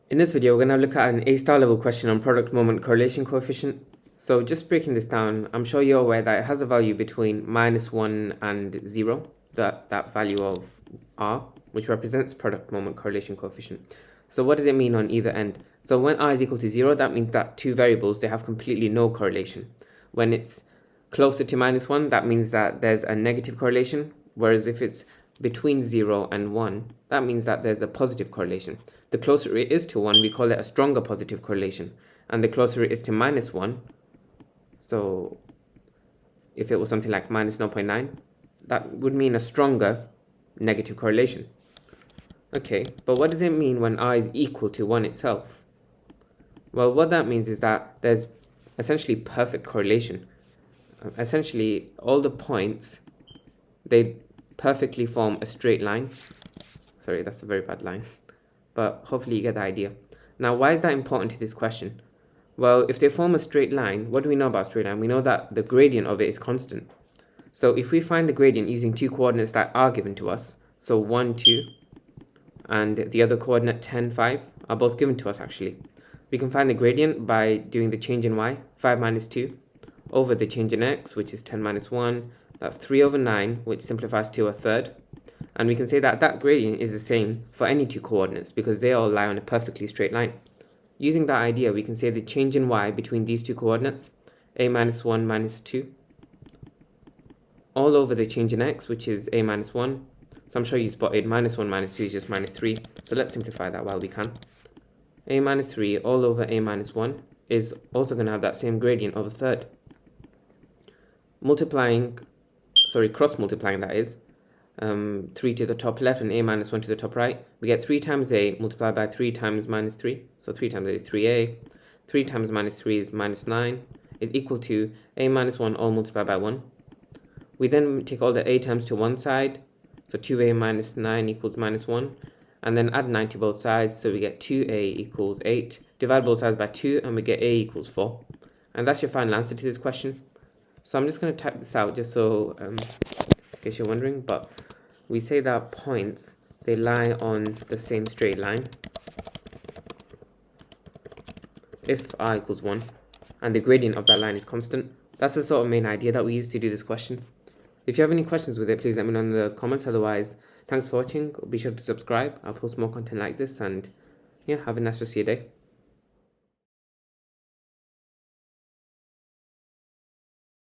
In this video, we're going to look at an A-star level question on product moment correlation coefficient. So just breaking this down, I'm sure you're aware that it has a value between -1 and 0, that value of R, which represents product moment correlation coefficient. So what does it mean on either end? So when R is equal to 0, that means that two variables, they have completely no correlation. When it's closer to -1, that means that there's a negative correlation, whereas if it's between 0 and 1, that means that there's a positive correlation. The closer it is to 1, we call it a stronger positive correlation. And the closer it is to -1, so if it was something like -0.9, that would mean a stronger negative correlation. Okay, but what does it mean when R is equal to 1 itself? Well, what that means is that there's essentially perfect correlation. Essentially, all the points, they perfectly form a straight line. Sorry, that's a very bad line. But hopefully you get the idea. Now, why is that important to this question? Well, if they form a straight line, what do we know about straight line? We know that the gradient of it is constant. So if we find the gradient using two coordinates that are given to us, so 1, 2, and the other coordinate 10, 5, are both given to us actually. We can find the gradient by doing the change in y, 5 minus 2, over the change in x, which is 10 minus 1, that's 3 over 9, which simplifies to a third. And we can say that that gradient is the same for any two coordinates because they all lie on a perfectly straight line. Using that idea, we can say the change in y between these two coordinates, a minus 1 minus 2, all over the change in x, which is a minus 1. So I'm sure you spotted -1 minus 2 is just -3. So let's simplify that while we can. A minus 3 all over a minus 1 is also going to have that same gradient of a third. Cross multiplying that is, 3 to the top left and a minus 1 to the top right, we get 3 times a multiplied by 3 times minus 3. So 3 times a is 3a. 3 times minus 3 is minus 9, is equal to a minus 1 all multiplied by 1. We then take all the a terms to one side. So 2a minus 9 equals minus 1. And then add 9 to both sides. So we get 2a equals 8. Divide both sides by 2 and we get a equals 4. And that's your final answer to this question. So I'm just going to type this out just so, in case you're wondering. But we say that points, they lie on the same straight line if r equals 1. And the gradient of that line is constant. That's the sort of main idea that we use to do this question. If you have any questions with it, please let me know in the comments. Otherwise, thanks for watching. Be sure to subscribe. I'll post more content like this. And yeah, have a nice rest of your day.